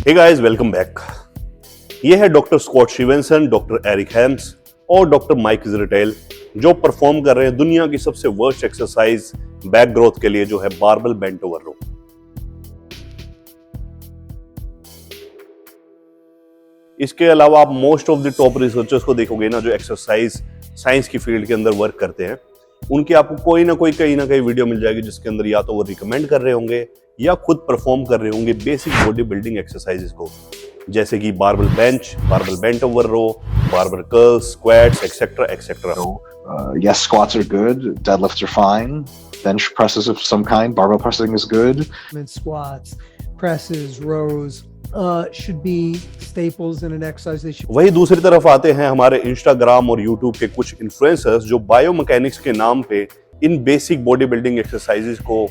Hey guys, welcome back. ये है doctor Scott Stevenson, doctor Eric Helms और doctor Mike Israel जो perform कर रहे हैं दुनिया की सबसे वर्स्ट एक्सरसाइज बैक ग्रोथ के लिए, जो है बारबेल बेंट ओवर रो। इसके अलावा आप most of the top researchers को देखोगे ना, जो एक्सरसाइज साइंस की फील्ड के अंदर वर्क करते हैं, उनकी आपको कोई ना कोई कहीं ना कहीं वीडियो मिल जाएगी जिसके अंदर या तो वो रिकमेंड कर रहे होंगे या खुद परफॉर्म कर रहे होंगे बेसिक बॉडी बिल्डिंग एक्सरसाइजेस को, जैसे कि barbell bench, barbell bent over row, barbell curls, squats, etcetera etcetera. Yes, squats are good, deadlifts are fine, bench presses of some kind, barbell pressing is good. Squats, presses, rows should be staples in an exercise. वही दूसरी तरफ आते हैं हमारे Instagram और YouTube के कुछ influencers जो बायोमैकेनिक्स के नाम पे इन बेसिक बॉडी बिल्डिंग एक्सरसाइजेस को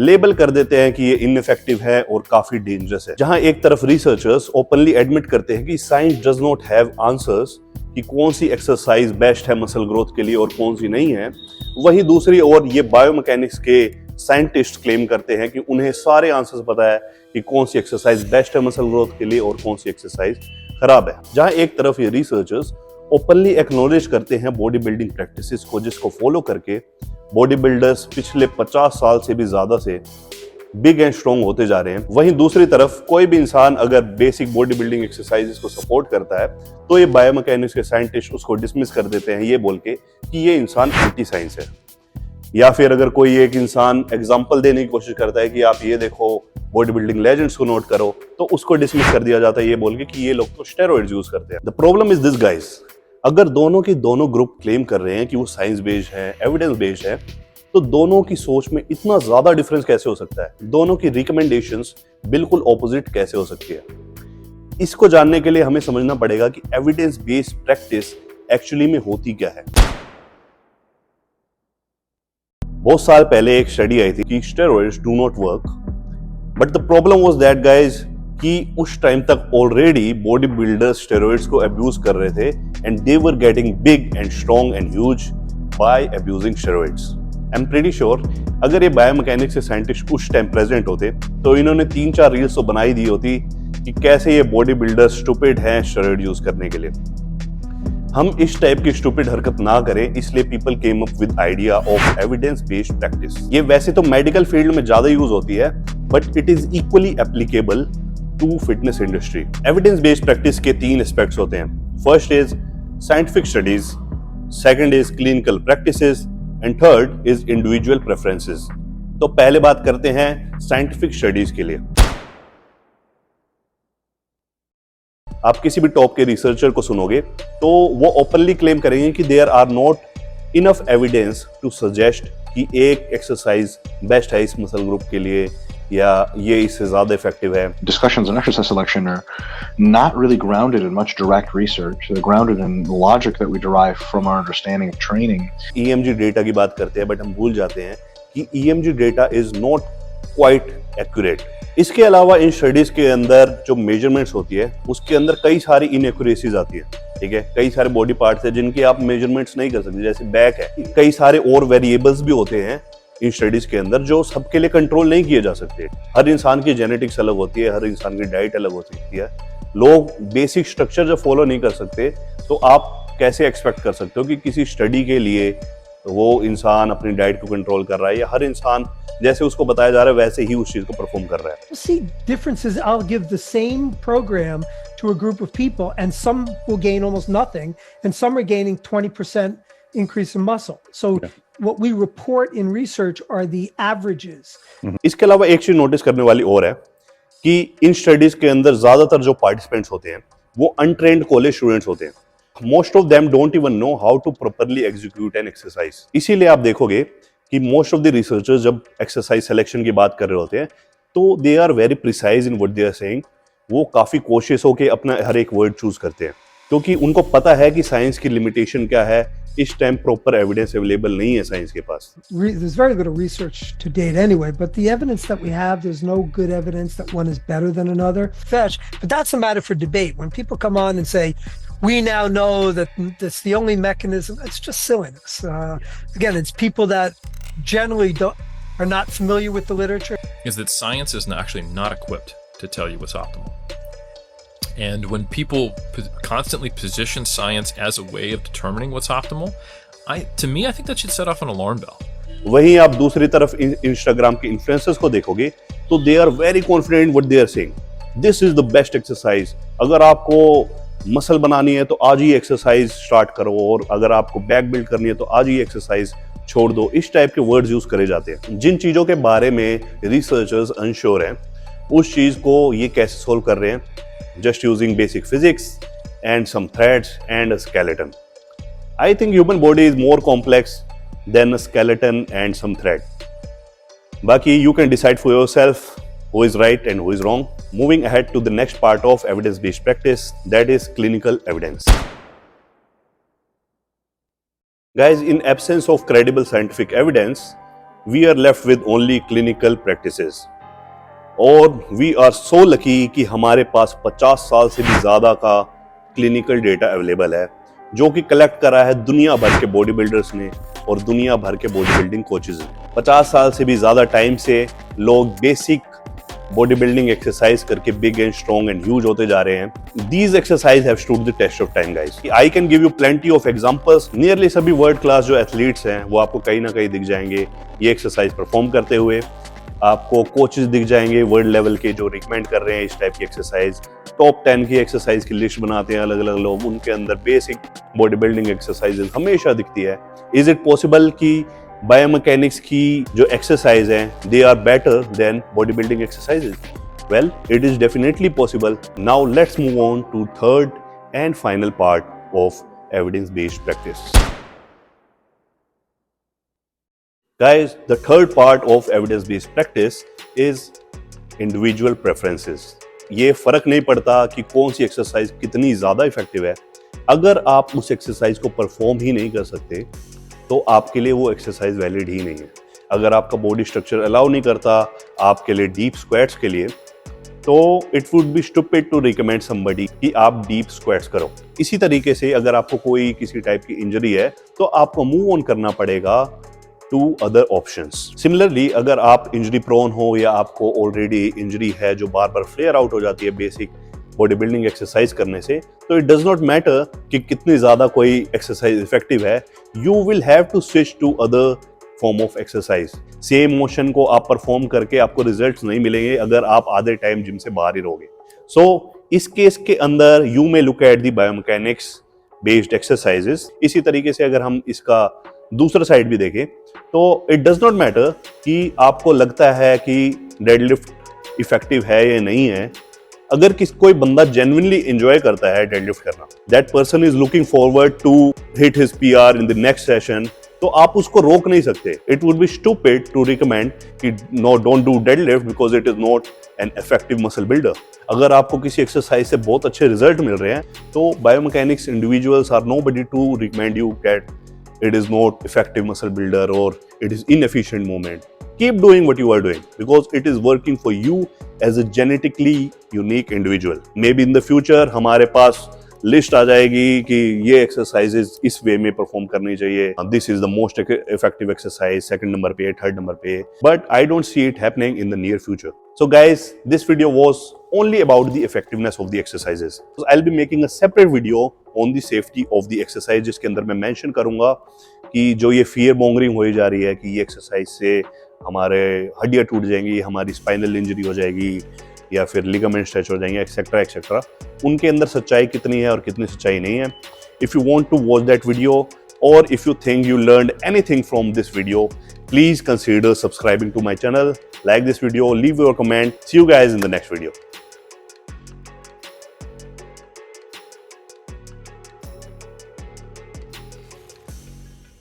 लेबल कर देते हैं कि ये इनइफेक्टिव है और काफी डेंजरस है। जहां एक तरफ रिसर्चर्स ओपनली एडमिट करते हैं कि science does not have answers कि कौन सी एक्सरसाइज बेस्ट है मसल ग्रोथ के लिए और कौन सी नहीं है, वहीं दूसरी ओर ये बायोमैकेनिक्स के साइंटिस्ट क्लेम करते हैं कि उन्हें सारे आंसर्स पता है कि कौन सी एक्सरसाइज बेस्ट है मसल ग्रोथ के लिए और कौन सी एक्सरसाइज खराब है। जहां एक तरफ ये रिसर्चर्स ओपनली एक्नॉलेज करते हैं बॉडी बिल्डिंग प्रैक्टिसेस को, जिसको फॉलो करके बॉडी बिल्डर्स पिछले 50 साल से भी ज्यादा से बिग एंड स्ट्रॉन्ग होते जा रहे हैं, वहीं दूसरी तरफ कोई भी इंसान अगर बेसिक बॉडी बिल्डिंग एक्सरसाइजेस को सपोर्ट करता है तो ये बायोमैकेनिक्स के साइंटिस्ट उसको डिसमिस कर देते हैं ये बोल के कि ये इंसान एंटी साइंस है। या फिर अगर कोई एक इंसान एग्जांपल देने की कोशिश करता है कि आप ये देखो बॉडी बिल्डिंग लेजेंड्स को नोट करो, तो उसको डिसमिस कर दिया जाता है ये बोल के कि ये लोग तो स्टेरॉइड्स यूज करते हैं। The problem is this guys, अगर दोनों की दोनों ग्रुप क्लेम कर रहे हैं कि वो साइंस बेस्ड है, एविडेंस बेस्ड है, तो दोनों की सोच में इतना ज्यादा डिफरेंस कैसे हो सकता है? दोनों की रिकमेंडेशंस बिल्कुल ऑपोजिट कैसे हो सकती है? इसको जानने के लिए हमें समझना पड़ेगा कि एविडेंस बेस्ड प्रैक्टिस एक्चुअली में होती क्या है। बहुत साल पहले एक स्टडी आई थी कि steroids do not work, but the problem was that guys कि उस टाइम तक ऑलरेडी बॉडी बिल्डर्स स्टेरॉइड्स को अब्यूज कर रहे थे and they were getting big and strong and huge by abusing steroids. I am pretty sure अगर ये biomechanics के साइंटिस्ट उस टाइम प्रेजेंट होते तो इन्होंने 3-4 रील्स तो बनाई दी होती कि कैसे ये बॉडी बिल्डर्स स्टूपिड हैं स्टेरॉइड यूज करने के लिए। हम इस टाइप की स्टूपिड हरकत ना करें, इसलिए people came up with idea of evidence based practice. ये वैसे तो मेडिकल फील्ड में ज्यादा यूज होती है, but it is equally applicable to fitness industry. Evidence based practice के 3 एस्पेक्ट्स होते हैं। First is scientific studies, second is clinical practices and third is individual preferences. तो पहले बात करते हैं साइंटिफिक स्टडीज के लिए। आप किसी भी टॉप के रिसर्चर को सुनोगे तो वो ओपनली क्लेम करेंगे कि there are not enough evidence to suggest कि एक एक्सरसाइज बेस्ट है इस मसल ग्रुप के लिए या ये इससे ज्यादा इफेक्टिव है। Discussions on exercise selection are not really grounded in much direct research. They're grounded in the logic that we derive from our understanding of training. EMG data की बात करते हैं, बट हम भूल जाते हैं कि EMG data is not quite accurate. इसके अलावा इन स्टडीज के अंदर जो मेजरमेंट्स होती है उसके अंदर कई सारी इनएक्यूरेसीज आती है, ठीक है। कई सारे बॉडी पार्ट्स है जिनके आप मेजरमेंट्स नहीं कर सकते, जैसे बैक है। कई सारे और वेरिएबल्स भी होते हैं इन स्टडीज के अंदर जो सबके लिए कंट्रोल नहीं किए जा सकते। हर इंसान की जेनेटिक्स अलग होती है, हर इंसान की डाइट अलग हो सकती है। लोग बेसिक स्ट्रक्चर जब फॉलो नहीं कर सकते तो आप कैसे एक्सपेक्ट कर सकते हो कि किसी स्टडी के लिए वो इंसान अपनी डाइट को कंट्रोल कर रहा है या हर इंसान जैसे उसको बताया जा रहा है वैसे ही उस चीज को परफॉर्म कर रहा है। See, differences. I'll give the same program to a group of people, and some will gain almost nothing, and some are gaining 20% increase in muscle. So what we report in research are the averages. इसके अलावा एक चीज notice करने वाली और है कि in studies के अंदर ज्यादातर जो पार्टिसिपेंट्स होते हैं वो अनट्रेन्ड कॉलेज स्टूडेंट्स होते हैं। Most of them don't even know how to properly execute an exercise. इसीलिए आप देखोगे कि मोस्ट ऑफ द रिसर्चर्स जब एक्सरसाइज सिलेक्शन की बात कर रहे होते हैं तो they are very precise in what they are saying. वो काफी कोशिश होकर अपना हर एक वर्ड चूज करते हैं क्योंकि उनको पता है कि साइंस की लिमिटेशन क्या है। इस टाइम प्रॉपर एविडेंस अवेलेबल नहीं है साइंस के पास। There's very little research to date anyway, but the evidence that we have, there's no good evidence that one is better than another. Fetch, but that's a matter for debate. When people come on and say, we now know that that's the only mechanism, it's just silliness. Again, it's people that generally are not familiar with the literature. Is that science is actually not equipped to tell you what's optimal. And when people constantly position science as a way of determining what's optimal, to me, I think that should set off an alarm bell. वहीं आप दूसरी तरफ Instagram के influencers को देखोगे तो they are very confident what they are saying, this is the best exercise, अगर आपको मसल बनानी है तो आज ही एक्सरसाइज स्टार्ट करो, और अगर आपको बैक बिल्ड करनी है तो आज ही एक्सरसाइज छोड़ दो। इस टाइप के वर्ड्स यूज करे जाते हैं। जिन चीजों के बारे में रिसर्चर्स अनश्योर हैं उस चीज को ये कैसे सोल्व कर रहे हैं, just using basic physics and some threads and a skeleton. I think human body is more complex than a skeleton and some thread. Baki, you can decide for yourself who is right and who is wrong. Moving ahead to the next part of evidence-based practice, that is clinical evidence. Guys, in absence of credible scientific evidence, we are left with only clinical practices. और we are so lucky कि हमारे पास 50 साल से भी ज़्यादा का clinical data available है जो कि कलेक्ट करा है दुनिया भर के बॉडी बिल्डर्स ने और दुनिया भर के बॉडी बिल्डिंग कोचेज ने। 50 साल से भी ज़्यादा टाइम से लोग बेसिक बॉडी बिल्डिंग एक्सरसाइज करके big and strong and huge होते जा रहे हैं। These exercise have stood the test of time guys. I can give you plenty of examples. Nearly सभी वर्ल्ड क्लास जो एथलीट्स हैं वो आपको कहीं ना कहीं दिख जाएंगे ये एक्सरसाइज परफॉर्म करते हुए। आपको कोचेस दिख जाएंगे वर्ल्ड लेवल के जो रिकमेंड कर रहे हैं इस टाइप की एक्सरसाइज। टॉप 10 की एक्सरसाइज की लिस्ट बनाते हैं अलग अलग लोग, उनके अंदर बेसिक बॉडी बिल्डिंग एक्सरसाइजेज हमेशा दिखती है। इज इट पॉसिबल कि बायोमैकेनिक्स की जो एक्सरसाइज हैं they are better than body building exercises? Well, it is definitely possible. Now let's move on to third and final part of evidence based practice. Guys, the third part of evidence-based practice is individual preferences. ये फर्क नहीं पड़ता कि कौन सी exercise कितनी ज़्यादा effective है, अगर आप उस एक्सरसाइज को परफॉर्म ही नहीं कर सकते तो आपके लिए वो एक्सरसाइज वैलिड ही नहीं है। अगर आपका बॉडी स्ट्रक्चर अलाउ नहीं करता आपके लिए डीप स्क्वाट्स के लिए, तो it would be stupid to recommend somebody कि आप डीप स्क्वाट्स करो। इसी तरीके से अगर आपको कोई किसी टाइप की इंजरी है तो आपको मूव ऑन करना पड़ेगा टू अदर ऑप्शंस। सिमिलरली, अगर आप इंजरी प्रोन हो या आपको ऑलरेडी इंजरी है जो बार बार फ्लेयर आउट हो जाती है बेसिक बॉडी बिल्डिंग एक्सरसाइज करने से, तो इट डज नॉट मैटर कि कितनी ज़्यादा कोई एक्सरसाइज इफेक्टिव है, you will have to switch to other form of exercise. Same motion को आप परफॉर्म करके आपको रिजल्ट्स नहीं मिलेंगे अगर आप आधे टाइम जिम से बाहर ही रहोगे। सो इस केस के अंदर you may look at the biomechanics based exercises. इसी तरीके से अगर हम इसका दूसरा साइड भी देखें तो इट डज नॉट मैटर कि आपको लगता है कि डेडलिफ्ट इफेक्टिव है या नहीं है। अगर कोई बंदा जेन्युइनली एंजॉय करता है डेडलिफ्ट करना, that person is looking forward to hit his PR in the next session, तो आप उसको रोक नहीं सकते। It would be stupid to recommend कि no, don't do deadlift because it is not an effective muscle builder. अगर आपको किसी एक्सरसाइज से बहुत अच्छे रिजल्ट मिल रहे हैं तो biomechanics individuals are nobody to recommend you that it is not effective muscle builder or it is inefficient movement. Keep doing what you are doing because it is working for you as a genetically unique individual. Maybe in the future हमारे पास list आ जाएगी कि ये exercises इस वे में perform करनी चाहिए, this is the most effective exercise, second number पे, third number पे, but I don't see it happening in the near future. So guys, this video was only about the effectiveness of the exercises. So I'll be making a separate video on the safety of the exercise, जिसके अंदर मैं mention करूंगा कि जो ये fear mongering हो जा रही है कि ये एक्सरसाइज से हमारे हड्डियां टूट जाएंगी, हमारी स्पाइनल इंजरी हो जाएगी या फिर लिगामेंट स्ट्रेच हो जाएंगे, एक्सेट्रा एक्सेट्रा, उनके अंदर सच्चाई कितनी है और कितनी सच्चाई नहीं है. If you want to watch that video or if you think you learned anything from this video, please consider subscribing to my channel, like this video, leave your comment. See you guys in the next video.